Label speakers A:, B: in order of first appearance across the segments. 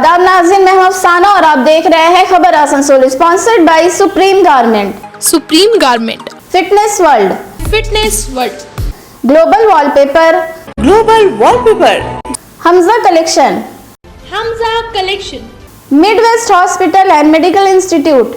A: आदाब नाज़रीन, मैं हूं अफसाना और आप देख रहे हैं खबर Asansol, sponsored by supreme garment.
B: Supreme garment,
A: fitness world, global wallpaper, Hamza collection, Midwest hospital and medical institute.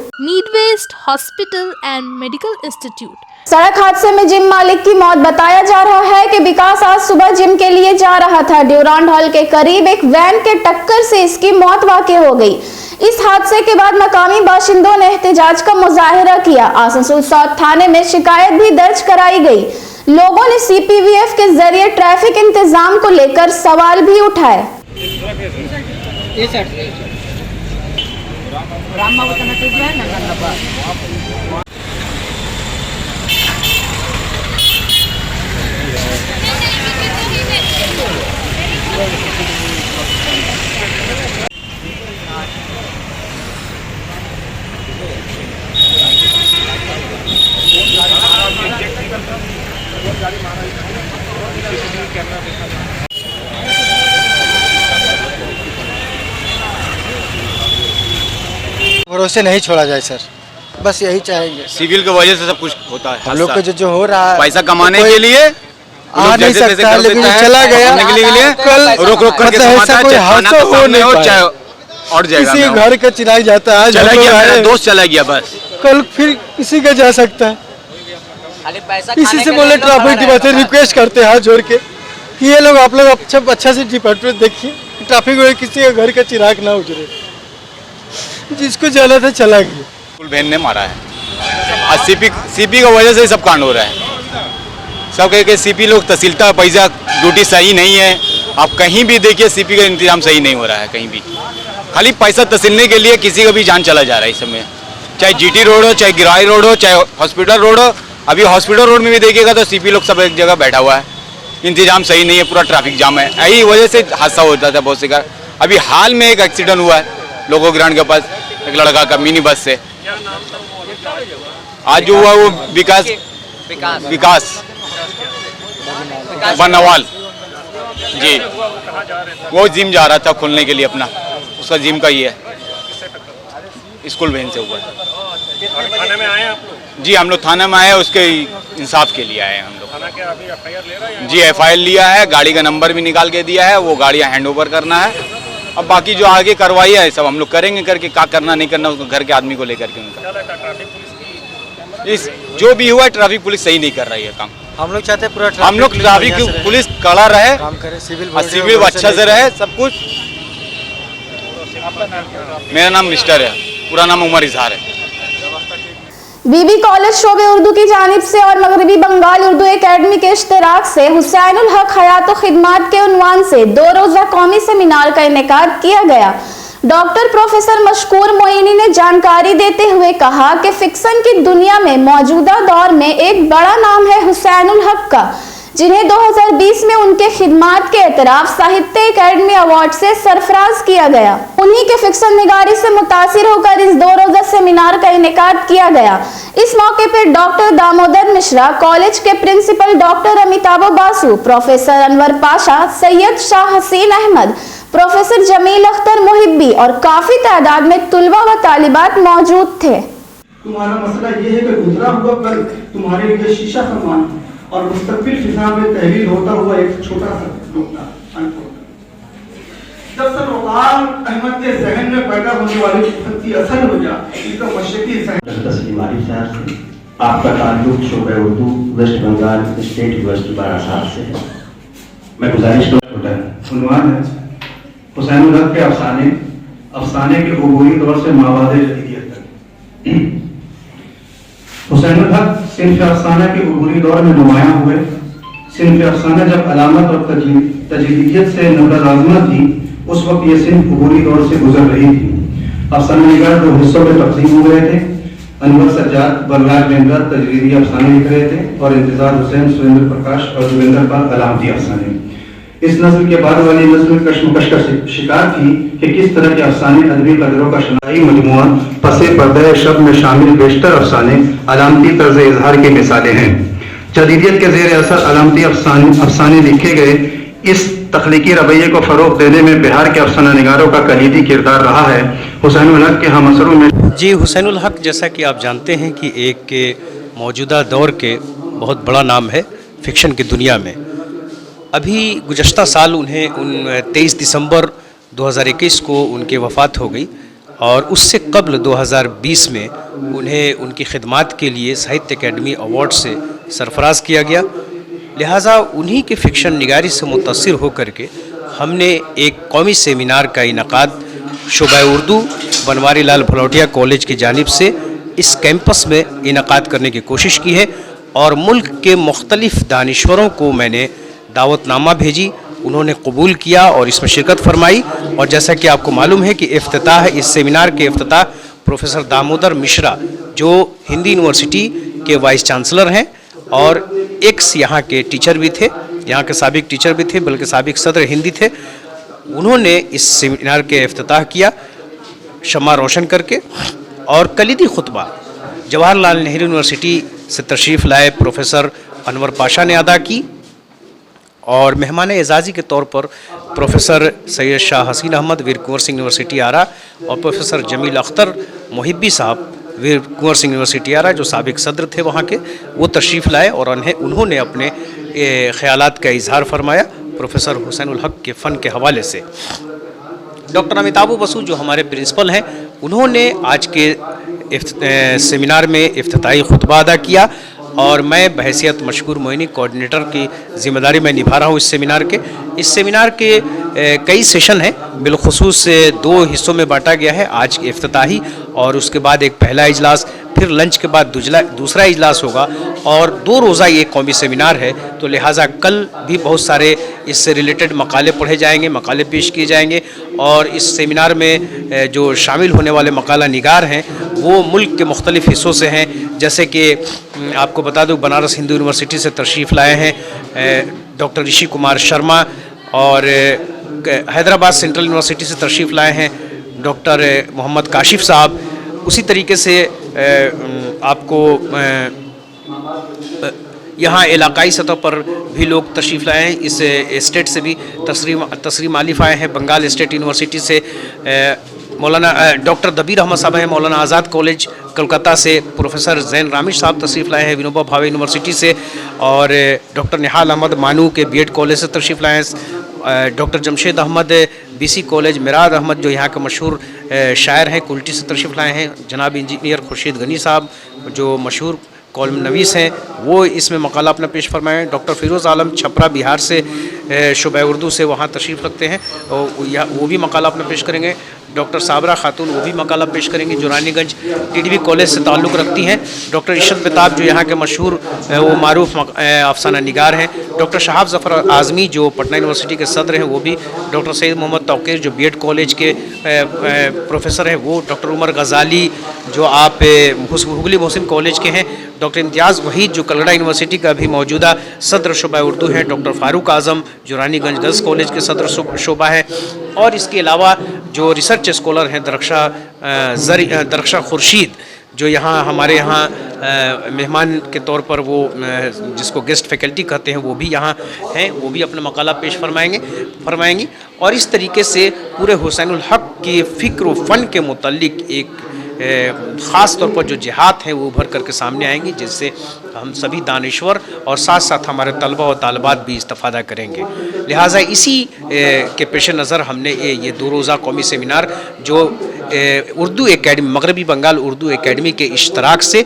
A: सड़क हादसे में जिम मालिक की मौत। बताया जा रहा है कि विकास आज सुबह जिम के लिए जा रहा था। ड्यूरांड हॉल के करीब एक वैन के टक्कर से इसकी मौत वाक़ई हो गई। इस हादसे के बाद मकामी बाशिंदों ने एहतजाज का मुजाहिरा किया। आसनसोल साउथ थाने में शिकायत भी दर्ज कराई गई। लोगों ने CPVF के जरिए ट्रैफिक इंतजाम को लेकर सवाल भी उठाए।
C: भरोसे नहीं छोड़ा जाए सर, बस यही चाहेंगे।
D: सिविल की वजह से सब कुछ होता है।
C: हम लोग को जो हो रहा है
D: पैसा कमाने के लिए
C: आ नहीं सकता, लेकिन चला गया
D: कल रोक करके चाहे और जाएगा।
C: किसी घर का चिराग जाता है,
D: चला गया, मेरा दोस्त चला गया, बस
C: कल फिर किसी का जा सकता है। इसी से बोले ट्रैफिक डिपार्टमेंट रिक्वेस्ट करते हैं हाथ जोड़ के कि ये लोग आप लोग अच्छा से डिपार्टमेंट देखिए, ट्रैफिक में किसी का घर का चिराग ना उजरे। जिसको जाना था चला गया।
D: स्कूल वैन ने मारा है और सीपी का वजह से सब कांड हो रहा है। सब कह के सीपी लोग तहसीलता पैसा ड्यूटी सही नहीं है। आप कहीं भी देखिए सीपी का इंतजाम सही नहीं हो रहा है। कहीं भी खाली पैसा तहसीलने के लिए किसी का भी जान चला जा रहा है इस समय। चाहे GT रोड हो, चाहे गिराई रोड हो, चाहे हॉस्पिटल रोड हो। अभी हॉस्पिटल रोड में भी देखिएगा तो सीपी लोग सब एक जगह बैठा हुआ है। इंतजाम सही नहीं है, पूरा ट्रैफिक जाम है। यही वजह से हादसा होता था बहुत से का। अभी हाल में एक एक्सीडेंट हुआ है लोगों ग्राउंड के पास, एक लड़का का मिनी बस से। आज जो हुआ वो विकास बनवाल जी, वो जिम जा रहा था खोलने के लिए अपना, उसका जिम का ही है। स्कूल वैन से हुआ है।
E: थाने में आए आप लोग?
D: जी हम लोग थाने में आए, उसके इंसाफ के लिए आए हम लोग।
E: थाना के अभी FIR ले रहा है?
D: जी FIR लिया है, गाड़ी का नंबर भी निकाल के दिया है। वो गाड़ी हैंड ओवर करना है। अब बाकी जो आगे कार्रवाई है सब हम लोग करेंगे, करके क्या करना नहीं करना उसको घर के आदमी को लेकर के उनका। इस जो भी हुआ ट्रैफिक पुलिस सही नहीं कर रही है काम।
C: हम लोग चाहते हैं पूरा
D: हम लोग ट्रैफिक पुलिस कड़ा रहे,
C: काम करे,
D: सिविल अच्छा से रहे सब कुछ। मेरा नाम मिस्टर है, पूरा नाम उमर इजहार है।
A: बीबी कॉलेज शोबे उर्दू की जानिब से और मगरबी बंगाल उर्दू एकेडमी के इश्तराक से हुसैनुल हक हयात खिदमात के उन्वान से 2 रोज़ा कौमी सेमिनार का इनेकाद किया गया। डॉक्टर प्रोफेसर मशकूर मोइनी ने जानकारी देते हुए कहा कि फिक्सन की दुनिया में मौजूदा दौर में एक बड़ा नाम है हुसैनुल हक का, जिन्हें 2020 में उनके खिदमात के एतराफ साहित्य एकेडमी अवार्ड से सरफराज किया गया। उन्हीं के फिक्सन निगारी से मुतासिर होकर इस 2 रोज़ा सेमिनार का इनेकाद किया गया। इस मौके पर डॉक्टर दामोदर मिश्रा, कॉलेज के principal doctor Amitabh Basu, professor Anwar Pasha, Syed Shah Haseen Ahmad, professor Jameel Akhtar Muhibbi और काफी तादाद में तुलबा व तालिबात मौजूद थे।
F: तुम्हारा मसला ये है कि गुजरा हुआ कल तुम्हारे लिए शीशा समान और मुस्तकबिल फिजा में तहरीर होता हुआ एक छोटा सा नुक्ता। दरअसल वक़ार अहमद के जहन में पैदा होने वाली फंसी असल वजह इसका मशरकी
G: तस्लीमारी साहब से आपका ताल्लुक शोबे Urdu West Bengal state university Barasat से है। मैं गुजारिश करूँगा, उन्वान है हुसैनुल हक के अफसाने के उबूरी दौर से मावादे जदीदियत तक। हुसैनुल हक सिन्फ अफसाना के उबूरी दौर में नुमायां हुए। सिन्फ अफसाना जब अलामत और तजदीदियत से नबराज़मत थी, उस वक्त ये सिन्फ उबूरी दौर से गुजर रही थी। अफसाना निगार 2 हिस्सों में तकसीम हो गए थे। अनवर सज्जाद बरलाज मेंगा तजरीदी अफसाने लिख रहे थे और इंतजार हुसैन, सुरेंद्र प्रकाश और जुवेंद्र पाल अलामती अफसाने। इस नस्ल के बाद वाली नस्ल कश्मकश का शिकार थी कि किस तरह के अफसाने अदबी कदरों का शनाई मजमुआ पसे पर्दे शब में शामिल बेशतर अफसाने अलामती तर्ज इजहार की मिसालें हैं। जदीदियत के ज़ेर असर अलामती अफसाने लिखे गए। इस तख्लीकी रवैये को फ़रोग़ देने में बिहार के अफसाना निगारों का कलीदी किरदार रहा है। हुसैनुल हक के हम असरों में
B: जी, हुसैनुल हक जैसा कि आप जानते हैं कि एक के मौजूदा दौर के बहुत बड़ा नाम है फ़िक्शन की दुनिया में। अभी गुज़श्ता साल उन्हें 23 दिसंबर 2021 को उनकी वफ़ात हो गई और उससे कबल 2020 में उन्हें उनकी खिदमात के लिए साहित्य अकेडमी अवार्ड से सरफराज किया गया। लिहाजा उन्हीं के फ़िक्शन निगारी से मुतासिर होकर के हमने एक कौमी सेमिनार का इनकाद शोबा उर्दू बनवारी लाल भलौटिया कॉलेज की जानिब से इस कैंपस में इनकाद करने की कोशिश की है और मुल्क के मुख्तलिफ़ दानिश्वरों को मैंने दावतनामा भेजी, उन्होंने कबूल किया और इसमें शिरकत फरमाई। और जैसा कि आपको मालूम है कि इफ्तिताह इस सेमिनार के इफ्तिताह प्रोफेसर दामोदर मिश्रा जो हिंदी यूनिवर्सिटी के वाइस चांसलर हैं और एक्स यहाँ के टीचर भी थे, यहाँ के साबिक टीचर भी थे, बल्कि साबिक सदर हिंदी थे, उन्होंने इस सेमिनार के इफ्तिताह किया शम्मा रोशन करके। और कलीदी खुतबा जवाहरलाल नेहरू यूनिवर्सिटी से तशरीफ़ लाए प्रोफेसर अनवर पाशा ने अदा की और मेहमान एजाज़ी के तौर पर प्रोफेसर सैयद शाह हसीन अहमद वीर कुंवर सिंह यूनिवर्सिटी आरा और प्रोफेसर जमील अख्तर मुहिब्बी साहब वीर कुंवर सिंह यूनिवर्सिटी आरा जो साबिक सदर थे वहाँ के, वो तशरीफ़ लाए और उन्होंने अपने ख़यालात का इजहार फरमाया प्रोफेसर हुसैनुल हक के फ़न के हवाले से। डॉक्टर अमिताभ बसु जो हमारे प्रिंसिपल हैं, उन्होंने आज के सेमिनार में इफ्तिताई खुतबा अदा किया और मैं बहैसियत मशकूर मोइनी कोऑर्डिनेटर की ज़िम्मेदारी मैं निभा रहा हूँ इस सेमिनार के। इस सेमिनार के कई सेशन हैं, बिलखुसूस 2 हिस्सों में बांटा गया है। आज इफ्तिताही और उसके बाद एक पहला इजलास, फिर लंच के बाद दूसरा इजलास होगा और 2 रोज़ा ये कौमी सेमिनार है। तो लिहाजा कल भी बहुत सारे इससे रिलेटेड मकाले पढ़े जाएंगे, मकाले पेश किए जाएंगे और इस सेमिनार में जो शामिल होने वाले मकाला निगार हैं वो मुल्क के मुख्तलिफ़ हिस्सों से हैं। जैसे कि आपको बता दूँ बनारस हिंदू यूनिवर्सिटी से तशरीफ़ लाए हैं डॉक्टर ऋषि कुमार शर्मा और हैदराबाद सेंट्रल यूनिवर्सिटी से तशरीफ़ लाए हैं डॉक्टर मोहम्मद काशिफ साहब। उसी तरीके से आपको यहाँ इलाकाई सतह पर भी लोग तशरीफ़ लाए हैं। इस स्टेट से भी तस्रीम आलिफ आए हैं, बंगाल स्टेट यूनिवर्सिटी से मौलाना डॉक्टर दबीर अहमद साहब हैं, मौलाना आज़ाद कॉलेज कोलकाता से प्रोफेसर जैन रामिश साहब तशरीफ़ लाए हैं विनोबा भावे यूनिवर्सिटी से और डॉक्टर निहाल अहमद मानू के बीएड कॉलेज से तशरीफ़ लाए हैं, doctor Jamshed Ahmad BC college Mirad Ahmad जो यहाँ के मशहूर शायर हैं कुल्टी से तशरीफ़ लाए हैं, जनाब इंजीनियर खुर्शीद गनी साहब जो मशहूर कॉलम नवीस हैं वो इसमें मकाला अपना पेश फरमाएँ। डॉक्टर फ़िरोज़ आलम छपरा बिहार से शोबा उर्दू से वहाँ तशरीफ़ रखते हैं और वो भी मकाला अपना पेश करेंगे। डॉक्टर साबरा खातून वो भी मकाला पेश करेंगी जो रानीगंज टीडीबी कॉलेज से ताल्लुक़ रखती हैं। डॉक्टर इशरत बेताब जो यहाँ के मशहूर वो मारूफ अफसाना निगार हैं। डॉक्टर शहाब ज़फ़र आज़मी जो पटना यूनिवर्सिटी के सदर हैं वो भी, डॉक्टर सैयद मोहम्मद तौक़ीर जो बीएड कॉलेज के प्रोफेसर हैं वो, डॉक्टर उमर गज़ाली जो आप हुगली मोहसिन कॉलेज के हैं, डॉक्टर इम्तियाज़ वहीद जो कलकत्ता यूनिवर्सिटी का भी मौजूदा सदर शोबा उर्दू हैं, डॉक्टर फ़ारूक आज़म जो रानीगंज गर्ल्स कॉलेज के सदर शोबा है और इसके अलावा जो रिसर्च स्कॉलर हैं दरख्शा खुर्शीद जो यहाँ हमारे यहाँ मेहमान के तौर पर वो जिसको गेस्ट फैकल्टी कहते हैं वो भी यहाँ हैं, वो भी अपना मकाला पेश फरमाएंगी और इस तरीके से पूरे हुसैनुल हक की फ़िक्र व फ़न के मुतल्लिक एक ख़ास तौर पर जो जिहाद हैं वो उभर करके सामने आएंगी जिससे हम सभी दानिश्वर और साथ साथ हमारे तलबा और तालिबात भी इस्तिफ़ादा करेंगे। लिहाजा इसी के पेश नज़र हमने ये 2 रोज़ा कौमी सेमिनार जो उर्दू एकेडमी मगरबी बंगाल उर्दू एकेडमी के इश्तराक से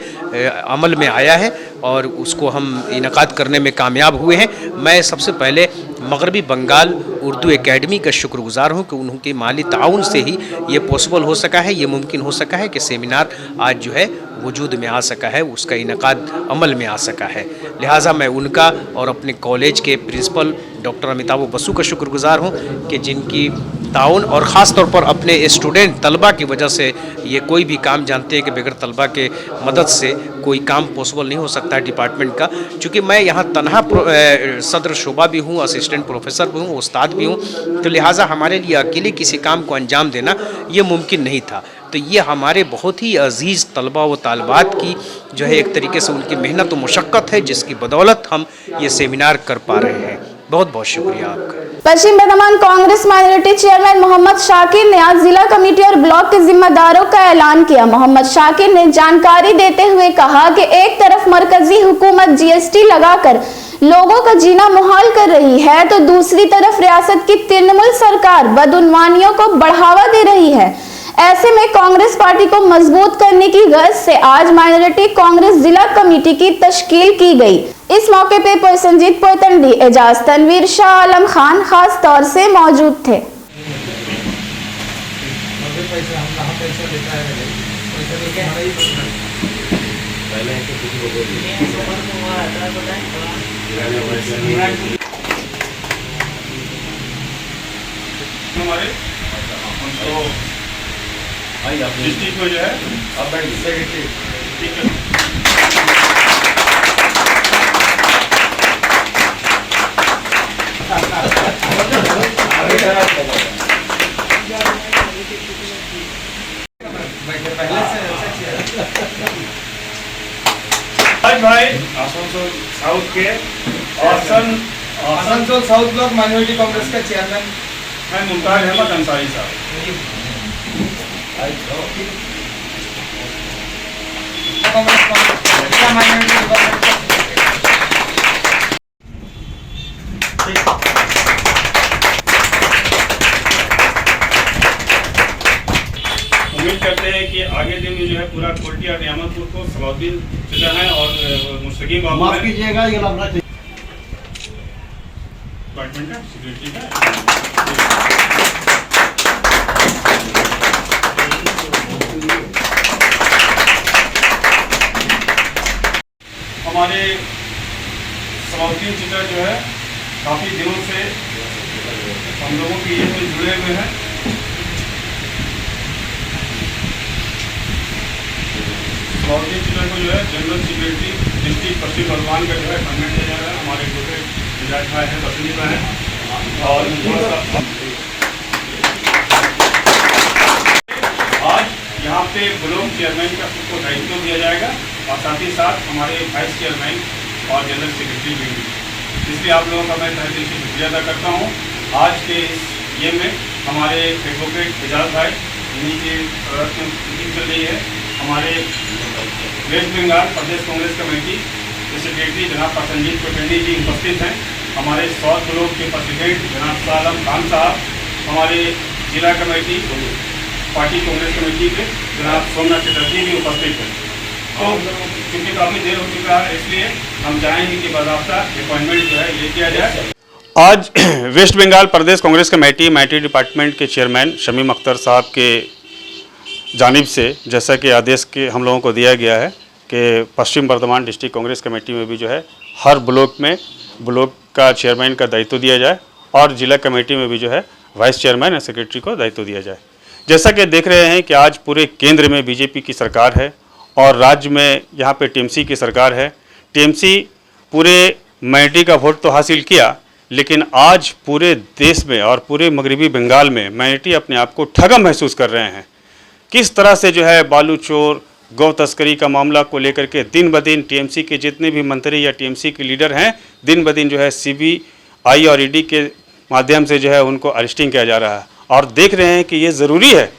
B: अमल में आया है और उसको हम इनकाद करने में कामयाब हुए हैं। मैं सबसे पहले मगरबी बंगाल उर्दू एकेडमी का शुक्रगुज़ार हूँ कि उनके माली ताउन से ही ये पॉसिबल हो सका है, ये मुमकिन हो सका है कि सेमिनार आज जो है वजूद में आ सका है, उसका इनकाद अमल में आ सका है। लिहाजा मैं उनका और अपने कॉलेज के प्रिंसिपल डॉक्टर अमिताभ बसु का शुक्रगुज़ार हूँ कि जिनकी ताउन और ख़ास तौर पर अपने स्टूडेंट तलबा की वजह से ये कोई भी काम जानते हैं कि बगैर तलबा के मदद से कोई काम पॉसिबल नहीं हो सकता है डिपार्टमेंट का। चूँकि मैं यहाँ तनहा सदर शोबा भी हूँ, असिस्टेंट प्रोफेसर भी हूँ, उस्ताद भी हूँ, तो लिहाजा हमारे लिए अकेले किसी काम को अंजाम देना ये मुमकिन नहीं था। तो ये हमारे बहुत ही अजीज़ तलबा व तालिबात की जो है एक तरीके से उनकी मेहनत व मशक्क़त है जिसकी बदौलत हम ये सेमिनार कर पा रहे हैं। बहुत बहुत शुक्रिया आपका।
A: पश्चिम बर्धमान कांग्रेस माइनॉरिटी चेयरमैन मोहम्मद शाकिर ने आज जिला कमेटी और ब्लॉक के जिम्मेदारों का ऐलान किया। मोहम्मद शाकिर ने जानकारी देते हुए कहा कि एक तरफ मरकजी हुकूमत जीएसटी लगाकर लोगों का जीना मुहाल कर रही है, तो दूसरी तरफ रियासत की तृणमूल सरकार बदउनवानियों को बढ़ावा दे रही है। ऐसे में कांग्रेस पार्टी को मजबूत करने की गर्ज से आज माइनॉरिटी कांग्रेस जिला कमेटी की तश्कील की गई। इस मौके पे प्रसन्नजीत पोतंडी, एजाज तनवीर, शाह आलम खान खास तौर से मौजूद थे।
E: हमारे डिस्ट्रिक्ट में जो है ठीक है। आज भाई आसनसोल साउथ के Asansol south block minority Congress का चेयरमैन है मुमताज अहमद अंसारी साहब। उम्मीद करते हैं कि आगे दिन में जो है पूरा कोल्टी और नियामतपुर को सलाउद्दीन जिला है और मुस्तकीम बाबू
C: माफ कीजिएगा, ये लफड़ा
E: डिपार्टमेंट का सेक्रेटरी का हमारे सलाउद्दीन जिला जो है काफ़ी दिनों से हम लोगों के ये में जुड़े हुए हैं। सलाउद्दीन जिला को जो है जनरल सेक्रेटरी डिस्ट्रिक्ट पश्चिम बर्धमान का जो है अपॉइंटमेंट दिया जा रहा है। हमारे छोटे मिजाज भाई हैं, बसनी भाई हैं और आज यहाँ पे ब्लॉक चेयरमैन का सबको दायित्व दिया जाएगा और साथ ही साथ हमारे वाइस चेयरमैन और जनरल सेक्रेटरी भी। इसलिए आप लोगों का मैं तहे दिल से शुक्रिया अदा करता हूँ। आज के इस ये में हमारे एडवोकेट एजाज भाई, इन्हीं की मीटिंग चल रही है। हमारे वेस्ट बंगाल प्रदेश कांग्रेस कमेटी के सेक्रेटरी जनाब प्रसन्नजीत पोतंडी जी उपस्थित हैं। हमारे साउथ ब्लॉक के प्रेसिडेंट जनाब शाह आलम खान साहब, हमारे जिला कमेटी पार्टी कांग्रेस कमेटी के जनाब सोमनाथ चटर्जी भी उपस्थित हैं। तो क्योंकि काफ़ी देर हो चुका है, इसलिए हम चाहेंगे कि बाकायदा अपॉइंटमेंट जो है ये किया जाए। आज वेस्ट बंगाल प्रदेश कांग्रेस कमेटी माइनॉरिटी डिपार्टमेंट के चेयरमैन शमीम अख्तर साहब के जानिब से जैसा कि आदेश के हम लोगों को दिया गया है कि पश्चिम बर्धमान डिस्ट्रिक्ट कांग्रेस कमेटी में भी जो है हर ब्लॉक में ब्लॉक का चेयरमैन का दायित्व दिया जाए और जिला कमेटी में भी जो है वाइस चेयरमैन और सेक्रेटरी को दायित्व दिया जाए। जैसा कि देख रहे हैं कि आज पूरे केंद्र में बीजेपी की सरकार है और राज्य में यहाँ पे टीएमसी की सरकार है। टीएमसी पूरे माइनॉरिटी का वोट तो हासिल किया, लेकिन आज पूरे देश में और पूरे मगरबी बंगाल में माइनॉरिटी अपने आप को ठगा महसूस कर रहे हैं। किस तरह से जो है बालू चोर, गौ तस्करी का मामला को लेकर के दिन ब दिन टीएमसी के जितने भी मंत्री या टीएमसी के लीडर हैं, दिन ब दिन जो है सीबीआई और ईडी के माध्यम से जो है उनको अरेस्टिंग किया जा रहा है। और देख रहे हैं कि ये ज़रूरी है।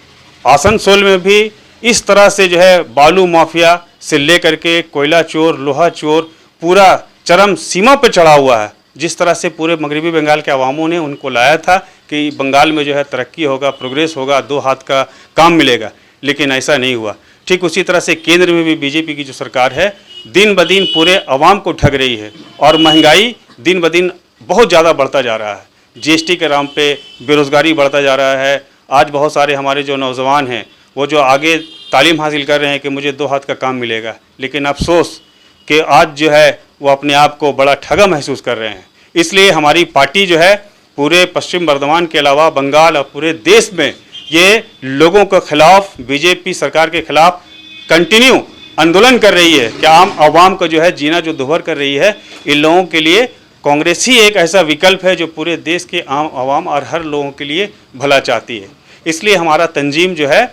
E: आसनसोल में भी इस तरह से जो है बालू माफिया से लेकर के कोयला चोर, लोहा चोर पूरा चरम सीमा पर चढ़ा हुआ है। जिस तरह से पूरे मगरबी बंगाल के अवामों ने उनको लाया था कि बंगाल में जो है तरक्की होगा, प्रोग्रेस होगा, दो हाथ का काम मिलेगा, लेकिन ऐसा नहीं हुआ। ठीक उसी तरह से केंद्र में भी बीजेपी की जो सरकार है दिन ब दिन पूरे अवाम को ठग रही है और महंगाई दिन ब दिन बहुत ज़्यादा बढ़ता जा रहा है। जीएसटी के नाम पे बेरोज़गारी बढ़ता जा रहा है। आज बहुत सारे हमारे जो नौजवान हैं वो जो आगे तालीम हासिल कर रहे हैं कि मुझे दो हाथ का काम मिलेगा, लेकिन अफसोस कि आज जो है वो अपने आप को बड़ा ठगा महसूस कर रहे हैं। इसलिए हमारी पार्टी जो है पूरे पश्चिम बर्धमान के अलावा बंगाल और पूरे देश में ये लोगों के खिलाफ, बीजेपी सरकार के खिलाफ कंटिन्यू आंदोलन कर रही है कि आम आवाम का जो है जीना जो दुभर कर रही है। इन लोगों के लिए कांग्रेस ही एक ऐसा विकल्प है जो पूरे देश के आम आवाम और हर लोगों के लिए भला चाहती है। इसलिए हमारा तंजीम जो है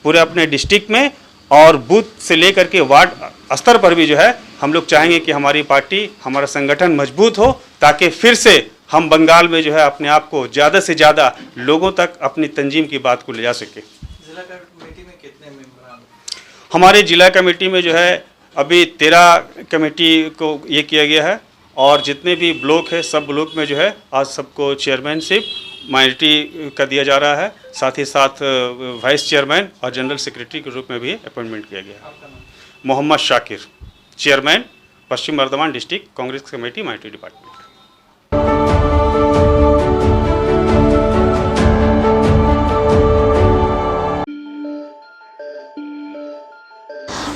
E: पूरे अपने डिस्ट्रिक्ट में और बूथ से लेकर के वार्ड स्तर पर भी जो है हम लोग चाहेंगे कि हमारी पार्टी, हमारा संगठन मजबूत हो ताकि फिर से हम बंगाल में जो है अपने आप को ज़्यादा से ज़्यादा लोगों तक अपनी तंजीम की बात को ले जा सके।
H: जिला कमेटी में कितने मेंबर हैं?
E: हमारे जिला कमेटी में जो है अभी 13 कमेटी को ये किया गया है और जितने भी ब्लॉक है सब ब्लॉक में जो है आज सबको चेयरमैनशिप माइनॉरिटी का दिया जा रहा है, साथ ही साथ वाइस चेयरमैन और जनरल सेक्रेटरी के रूप में भी अपॉइंटमेंट किया गया है। Mohammad Shakir, chairman Paschim Bardhaman district Congress committee minority department.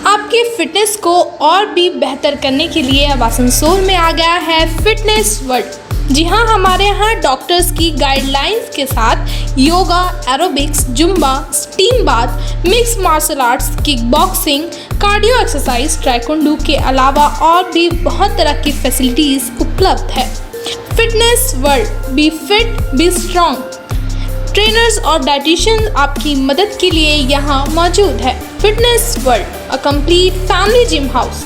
I: आपकी फिटनेस को और भी बेहतर करने के लिए अब आसनसोल में आ गया है फिटनेस वर्ल्ड। जी हाँ, हमारे यहाँ डॉक्टर्स की गाइडलाइंस के साथ yoga, aerobics, Zumba, steam bath, mix martial arts, kick boxing, cardio exercise, taekwondo के अलावा और भी बहुत तरह की फैसिलिटीज़ उपलब्ध है। Fitness world, be fit be strong. Trainers और डाइटिशियन आपकी मदद के लिए यहाँ मौजूद है। Fitness world, a complete family gym house.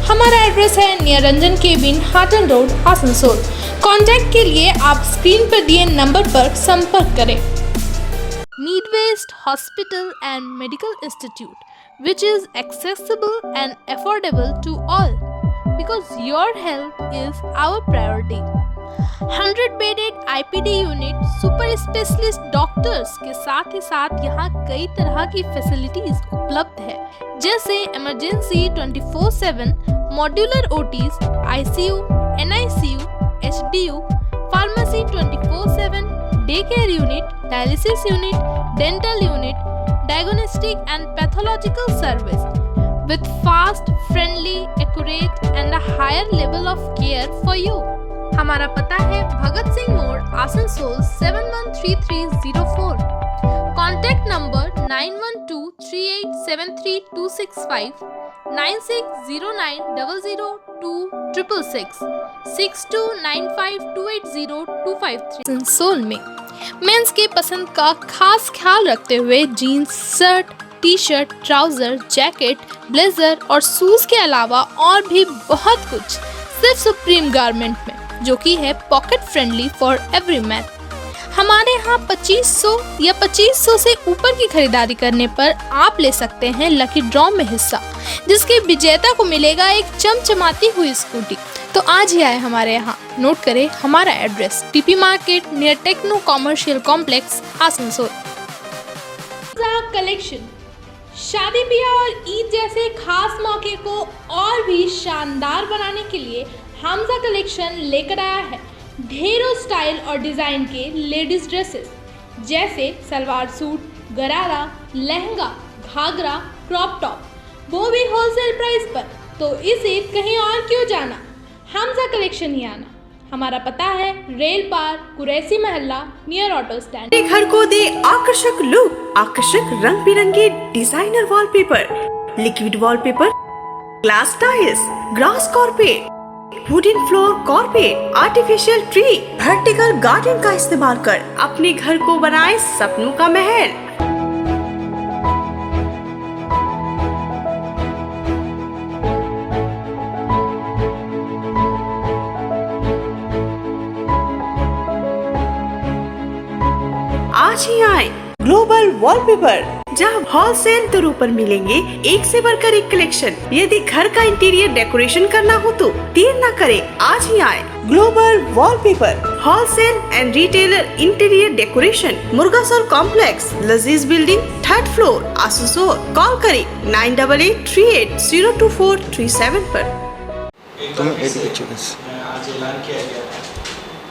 I: हमारा एड्रेस है near Ranjan cabin, Hutton road, Asansol. Contact के लिए आप स्क्रीन पर दिए नंबर पर संपर्क करें। नीडवेस्ट hospital and medical institute, which is accessible and affordable to all, because your health is our priority. 100-bedded IPD unit, super specialist doctors के साथ ही साथ यहाँ कई तरह की फैसिलिटीज उपलब्ध है, जैसे emergency 24/7, modular OTs, ICU, NICU, HDU, pharmacy 24/7, day care unit, dialysis unit, dental unit, diagnostic and pathological service with fast, friendly, accurate and a higher level of care for you. हमारा पता है भगत सिंह मोड़, Asansol 713304। Contact number 9123873265, 9609002666, 6295280253। Asansol में mains के पसंद का खास ख्याल रखते हुए jeans, shirt, T shirt, trouser, jacket, blazer और शूज के अलावा और भी बहुत कुछ सिर्फ सुप्रीम गारमेंट में, जो कि है pocket friendly for every man. हमारे यहाँ 2500 या 2500 से ऊपर की खरीदारी करने पर आप ले सकते हैं लकी ड्रॉ में हिस्सा, जिसके विजेता को मिलेगा एक चमचमाती हुई स्कूटी। तो आज ही आए हमारे यहाँ। नोट करें हमारा address, TP market near techno commercial complex, Asansol. Collection, शादी ब्याह और ईद जैसे खास मौके को और भी शानदार बनाने के लिए हमजा कलेक्शन लेकर आया है ढेरों स्टाइल और डिज़ाइन के लेडीज ड्रेसेस, जैसे सलवार सूट, गरारा, लहंगा, घाघरा, क्रॉप टॉप, वो भी होलसेल प्राइस पर। तो इसे कहीं और क्यों जाना, हमजा कलेक्शन ही आना। हमारा पता है रेल पार, कुरैसी मोहल्ला, नियर ऑटो स्टैंड।
J: घर को दे आकर्षक लुक, आकर्षक रंग बिरंगे designer wallpaper, liquid wallpaper, glass tiles, grass carpet, wooden floor carpet, artificial tree, vertical garden का इस्तेमाल कर अपने घर को बनाए सपनों का महल। आज ही आए ग्लोबल वॉलपेपर, जहां होलसेल दरों पर मिलेंगे एक से बढ़कर एक कलेक्शन। यदि घर का इंटीरियर डेकोरेशन करना हो तो देर न करें, आज ही आए global wallpaper, wholesale and retailer interior decoration, Murgasol complex, लजीज building, 3rd floor, Asansol. Call करें 9888380247 पर।
H: आज ऐलान किया गया है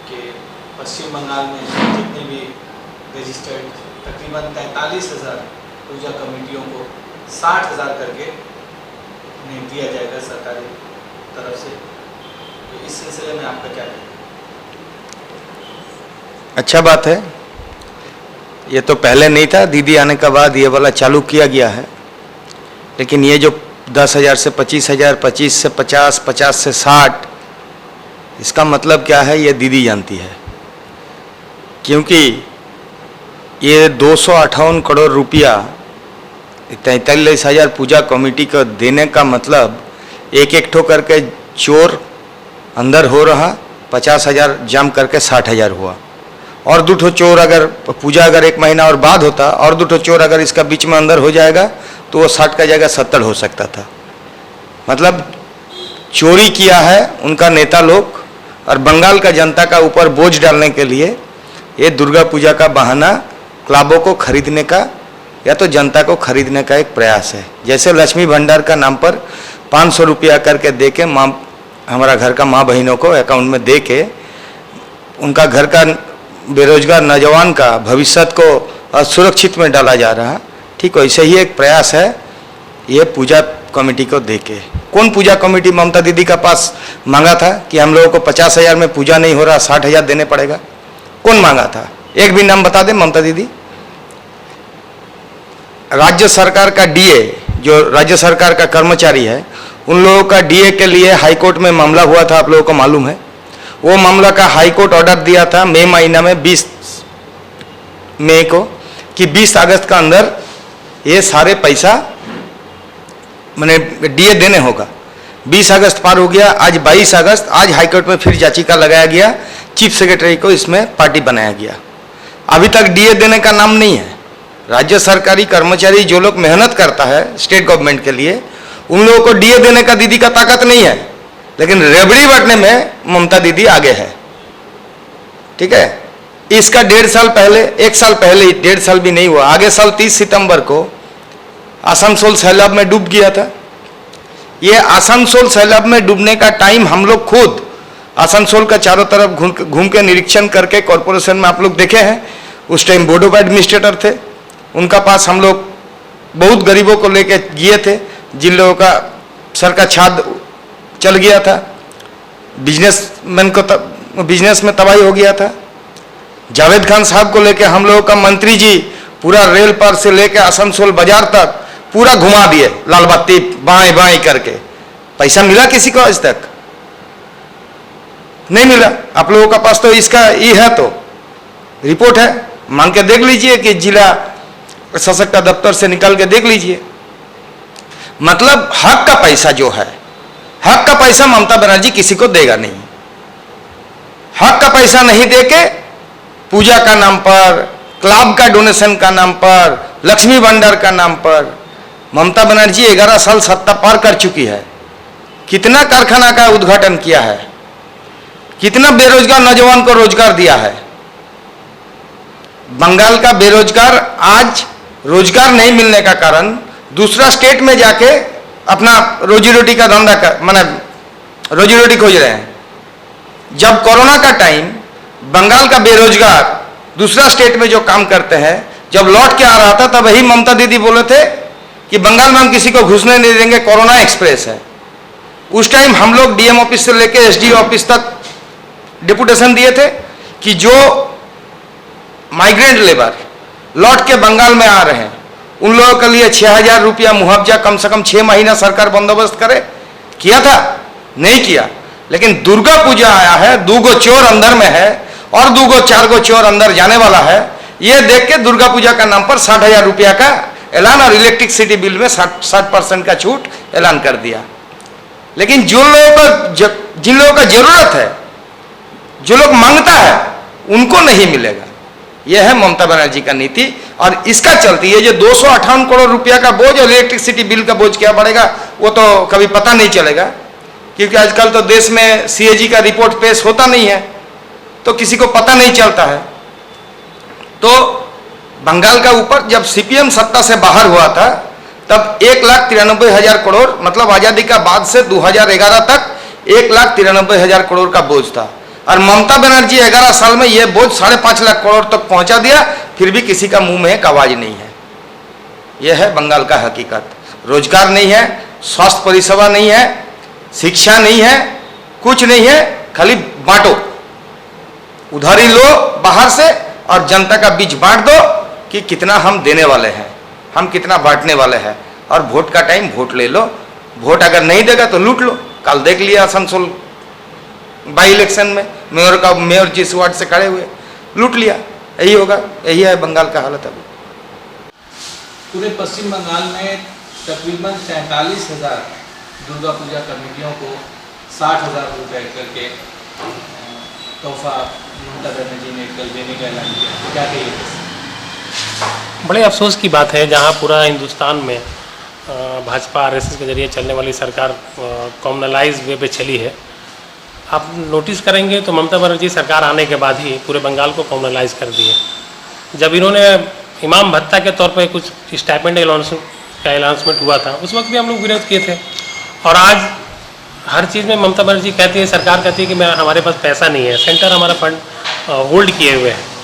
H: कि पश्चिम बंगाल में जितने भी रजिस्टर्ड तकरीबन 43,000 पूजा कमेटियों को 60,000 करके उन्हें दिया जाएगा सरकारी तरफ से। तो इस सिलसिले में आपका क्या कहना है?
K: अच्छा बात है, ये तो पहले नहीं था, दीदी आने के बाद ये वाला चालू किया गया है। लेकिन ये जो 10,000 से 25,000, 25 से 50, 50 से 60, इसका मतलब क्या है ये दीदी जानती है, क्योंकि ये 258 करोड़ रुपया 43,000 पूजा कमेटी को देने का मतलब एक एक ठो करके चोर अंदर हो रहा 50,000 जम करके 60,000 हुआ। और 2 ठो चोर अगर पूजा अगर 1 महीना और बाद होता और 2 ठो चोर अगर इसका बीच में अंदर हो जाएगा तो वो 60 का जगह 70 हो सकता था। मतलब चोरी किया है उनका नेता लोग और बंगाल का जनता का ऊपर बोझ डालने के लिए ये दुर्गा पूजा का बहाना क्लबों को खरीदने का या तो जनता को खरीदने का एक प्रयास है। जैसे लक्ष्मी भंडार का नाम पर 500 रुपया करके दे के माँ हमारा घर का माँ बहनों को अकाउंट में दे के उनका घर का बेरोजगार नौजवान का भविष्य को असुरक्षित में डाला जा रहा, ठीक वैसे ही एक प्रयास है ये पूजा कमेटी को दे के। कौन पूजा कमेटी ममता दीदी का पास मांगा था कि हम लोगों को 50,000 में पूजा नहीं हो रहा 60,000 देने पड़ेगा? कौन मांगा था? एक भी नाम बता दे ममता दीदी। राज्य सरकार का डीए जो राज्य सरकार का कर्मचारी है उन लोगों का डीए के लिए हाईकोर्ट में मामला हुआ था, आप लोगों को मालूम है। वो मामला का हाईकोर्ट ऑर्डर दिया था मई महीना में 20 मई को कि 20 अगस्त का अंदर ये सारे पैसा मैंने डीए देने होगा। 20 अगस्त पार हो गया, आज 22 अगस्त, आज हाईकोर्ट में फिर याचिका लगाया गया, चीफ सेक्रेटरी को इसमें पार्टी बनाया गया। अभी तक डीए देने का नाम नहीं है। राज्य सरकारी कर्मचारी जो लोग मेहनत करता है स्टेट गवर्नमेंट के लिए उन लोगों को डीए देने का दीदी का ताकत नहीं है, लेकिन रेबड़ी बांटने में ममता दीदी आगे है। ठीक है, इसका 1.5 साल पहले, 1 साल पहले, 1.5 साल भी नहीं हुआ, आगे साल 30 सितंबर को आसनसोल सैलाब में डूब गया था। ये आसनसोल सैलाब में डूबने का टाइम हम लोग खुद आसनसोल का चारों तरफ घूम के निरीक्षण करके कॉरपोरेशन में आप लोग देखे हैं। उस टाइम बोर्ड ऑफ एडमिनिस्ट्रेटर थे, उनका पास हम लोग बहुत गरीबों को लेके गए थे जिन लोगों का सर का छाद चल गया था, बिजनेसमैन को बिजनेस में तबाही हो गया था। जावेद खान साहब को लेके हम लोगों का मंत्री जी पूरा रेल पर से लेके आसनसोल बाजार तक पूरा घुमा दिए, लाल बत्ती बाएं बाएं करके। पैसा मिला किसी को आज तक नहीं मिला। आप लोगों का पास तो इसका ये है, तो रिपोर्ट है, मांग के देख लीजिए कि जिला शासक का दफ्तर से निकाल के देख लीजिए। मतलब हक का पैसा जो है, हक का पैसा ममता बनर्जी किसी को देगा नहीं। हक का पैसा नहीं देके पूजा का नाम पर, क्लब का डोनेशन का नाम पर, लक्ष्मी भंडार का नाम पर ममता बनर्जी 11 साल सत्ता पार कर चुकी है। कितना कारखाना का उद्घाटन किया है, कितना बेरोजगार नौजवान को रोजगार दिया है। बंगाल का बेरोजगार आज रोजगार नहीं मिलने का कारण दूसरा स्टेट में जाके अपना रोजी रोटी का धंधा कर माने रोजी रोटी खोज रहे हैं। जब कोरोना का टाइम बंगाल का बेरोजगार दूसरा स्टेट में जो काम करते हैं जब लौट के आ रहा था, तब वही ममता दीदी बोले थे कि बंगाल में हम किसी को घुसने नहीं देंगे, कोरोना एक्सप्रेस है। उस टाइम हम लोग डीएम ऑफिस से लेके एसडीओ ऑफिस तक डिपुटेशन दिए थे कि जो माइग्रेंट लेबर लौट के बंगाल में आ रहे हैं उन लोगों के लिए 6,000 रुपया मुआवजा कम से कम 6 महीना सरकार बंदोबस्त करे। किया था? नहीं किया। लेकिन दुर्गा पूजा आया है, 2 गो चोर अंदर में है और 2 गो 4 गो चोर अंदर जाने वाला है, ये देख के दुर्गा पूजा का नाम पर 60,000 रुपया का ऐलान और इलेक्ट्रिसिटी बिल में 60% का छूट ऐलान कर दिया। लेकिन जिन लोगों का जरूरत है, जो लोग मांगता है, उनको नहीं मिलेगा। यह है ममता बनर्जी का नीति। और इसका चलती है जो 258 करोड़ रुपया का बोझ और इलेक्ट्रिसिटी बिल का बोझ क्या पड़ेगा वो तो कभी पता नहीं चलेगा, क्योंकि आजकल तो देश में सीएजी का रिपोर्ट पेश होता नहीं है, तो किसी को पता नहीं चलता है। तो बंगाल का ऊपर जब सीपीएम सत्ता से बाहर हुआ था तब 1,93,000 करोड़, मतलब आजादी का बाद से 2011 तक 1,93,000 करोड़ का बोझ था। और ममता बनर्जी 11 साल में यह बोझ 5.5 लाख करोड़ तक पहुंचा दिया, फिर भी किसी का मुंह में एक आवाज नहीं है। यह है बंगाल का हकीकत। रोजगार नहीं है, स्वास्थ्य परिसेवा नहीं है, शिक्षा नहीं है, कुछ नहीं है, खाली बांटो, उधारी लो बाहर से और जनता का बीच बांट दो कि कितना हम देने वाले हैं, हम कितना बांटने वाले हैं। और वोट का टाइम वोट ले लो, वोट अगर नहीं देगा तो लूट लो। कल देख लिया आसनसोल बाई इलेक्शन में मेयर जिस वार्ड से खड़े हुए लूट लिया। यही होगा, यही है बंगाल का हालत अभी।
H: पूरे पश्चिम बंगाल में तकरीबन 43,000 दुर्गा पूजा कमेटियों को 60,000 रुपये करके तोहफा ममता बनर्जी ने कल देने का ऐलान किया, तो क्या कहिए?
L: बड़े अफसोस की बात है जहां पूरा हिंदुस्तान में भाजपा आरएसएस के जरिए चलने वाली सरकार कॉमनलाइज वे पे चली है। आप नोटिस करेंगे तो ममता बनर्जी सरकार आने के बाद ही पूरे बंगाल को कॉमनलाइज कर दिए। जब इन्होंने इमाम भत्ता के तौर पे कुछ स्टाइपेंड का अनाउंसमेंट हुआ था, उस वक्त भी हम लोग विरोध किए थे। और आज हर चीज़ में ममता बनर्जी कहती है, सरकार कहती है कि हमारे पास पैसा नहीं है, सेंटर हमारा फंड होल्ड किए हुए है।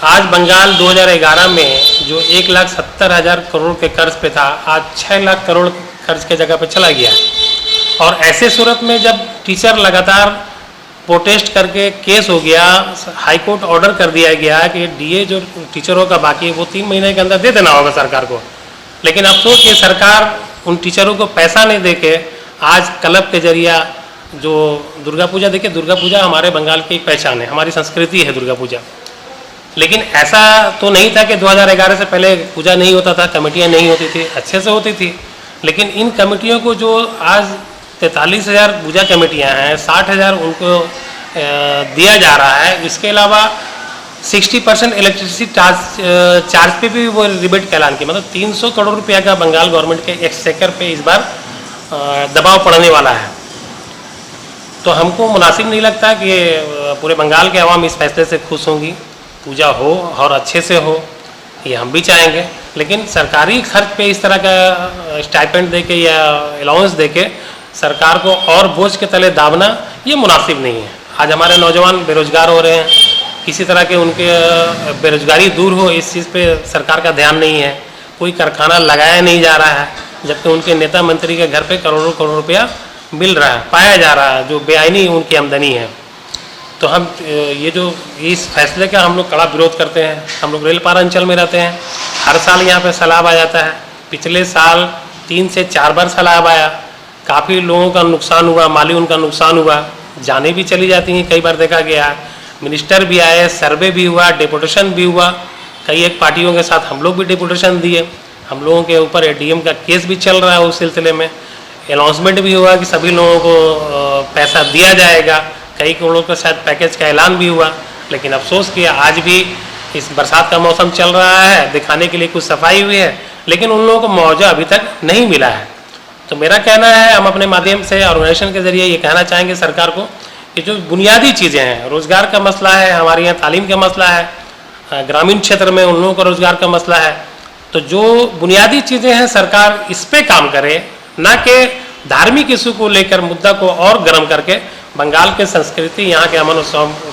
L: आज बंगाल 2011 में जो 1,70,000 करोड़ के कर्ज पे था, आज 6 लाख करोड़ कर्ज के जगह पे चला गया। और ऐसे सूरत में जब टीचर लगातार प्रोटेस्ट करके केस हो गया, हाई कोर्ट ऑर्डर कर दिया गया कि डीए जो टीचरों का बाकी है वो 3 महीने के अंदर दे देना होगा सरकार को। लेकिन अफसोस ये सरकार उन टीचरों को पैसा नहीं देके आज क्लब के जरिया जो दुर्गा पूजा, देखिए दुर्गा पूजा हमारे बंगाल की एक पहचान है, हमारी संस्कृति है दुर्गा पूजा। लेकिन ऐसा तो नहीं था कि 2011 से पहले पूजा नहीं होता था, कमेटियां नहीं होती थी, अच्छे से होती थी। लेकिन इन कमेटियों को जो आज 43,000 पूजा कमेटियां हैं, 60,000 उनको दिया जा रहा है। इसके अलावा 60% इलेक्ट्रिसिटी चार्ज पे भी वो रिबेट का ऐलान किया। मतलब 300 करोड़ रुपया का बंगाल गवर्नमेंट के एक्सचेकर पे इस बार दबाव पड़ने वाला है। तो हमको मुनासिब नहीं लगता कि पूरे बंगाल के अवाम इस फैसले से खुश होंगी। पूजा हो और अच्छे से हो, ये हम भी चाहेंगे। लेकिन सरकारी खर्च पे इस तरह का स्टाइपेंड देके या अलाउंस देके सरकार को और बोझ के तले दाबना ये मुनासिब नहीं है। आज हमारे नौजवान बेरोजगार हो रहे हैं, किसी तरह के उनके बेरोजगारी दूर हो, इस चीज़ पे सरकार का ध्यान नहीं है। कोई कारखाना लगाया नहीं जा रहा है, जबकि उनके नेता मंत्री के घर पे करोड़ों करोड़ रुपया मिल रहा है, पाया जा रहा है, जो बेआईनी उनकी आमदनी है। तो हम ये जो इस फैसले का हम लोग कड़ा विरोध करते हैं। हम लोग रेल पार अंचल में रहते हैं, हर साल यहाँ पे सैलाब आ जाता है। पिछले साल 3 से 4 बार सैलाब आया, काफ़ी लोगों का नुकसान हुआ, माली उनका नुकसान हुआ, जाने भी चली जाती हैं, कई बार देखा गया। मिनिस्टर भी आए, सर्वे भी हुआ, डेपुटेशन भी हुआ, कई एक पार्टियों के साथ हम लोग भी डेपुटेशन दिए। हम लोगों के ऊपर एडीएम का केस भी चल रहा है उस सिलसिले में। अनाउंसमेंट भी हुआ कि सभी लोगों को पैसा दिया जाएगा, कई करोड़ों का शायद पैकेज का ऐलान भी हुआ। लेकिन अफसोस कि आज भी इस बरसात का मौसम चल रहा है, दिखाने के लिए कुछ सफाई हुई है, लेकिन उन लोगों को मुआवजा अभी तक नहीं मिला है। तो मेरा कहना है, हम अपने माध्यम से ऑर्गेनाइजेशन के जरिए ये कहना चाहेंगे सरकार को कि जो बुनियादी चीज़ें हैं, रोज़गार का मसला है, हमारे यहाँ तालीम का मसला है, ग्रामीण क्षेत्र में उन लोगों का रोज़गार का मसला है, तो जो बुनियादी चीज़ें हैं सरकार इस पे काम करे, ना कि धार्मिक इशू को लेकर मुद्दा को और गर्म करके बंगाल के संस्कृति, यहाँ के अमन और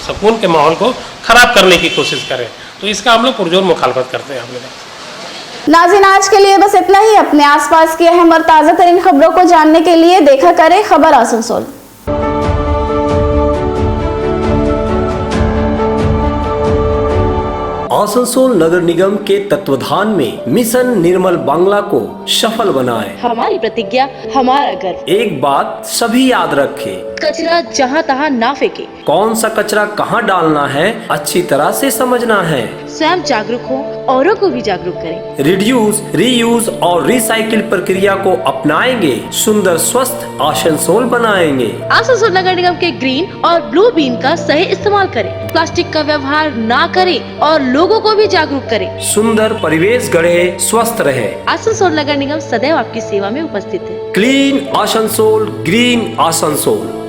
L: सुकून के माहौल को खराब करने की कोशिश करे। तो इसका हम लोग पुरजोर मुखालफत करते हैं। हम लोग
A: नाज़रीन, आज के लिए बस इतना ही। अपने आसपास की अहम और ताज़ा तरीन खबरों को जानने के लिए देखा करें खबर आसनसोल।
M: आसनसोल नगर निगम के तत्वाधान में मिशन निर्मल बांग्ला को सफल बनाएं।
J: हमारी प्रतिज्ञा, हमारा गर्व।
M: एक बात सभी याद रखें,
J: कचरा जहाँ तहाँ ना फेंके।
M: कौन सा कचरा कहाँ डालना है अच्छी तरह से समझना है।
J: स्वयं जागरूक हो, औरों को भी जागरूक करें।
M: रिड्यूस, रीयूज और रिसाइकिल प्रक्रिया को अपनाएंगे, सुंदर स्वस्थ आसनसोल बनाएंगे।
J: आसनसोल नगर निगम के ग्रीन और ब्लू बीन का सही इस्तेमाल करें, प्लास्टिक का व्यवहार ना करें और लोगों को भी जागरूक करें।
M: सुंदर परिवेश गढ़े, स्वस्थ रहे।
J: आसनसोल नगर निगम सदैव आपकी सेवा में उपस्थित है।
M: Clean Asansol, green Asansol.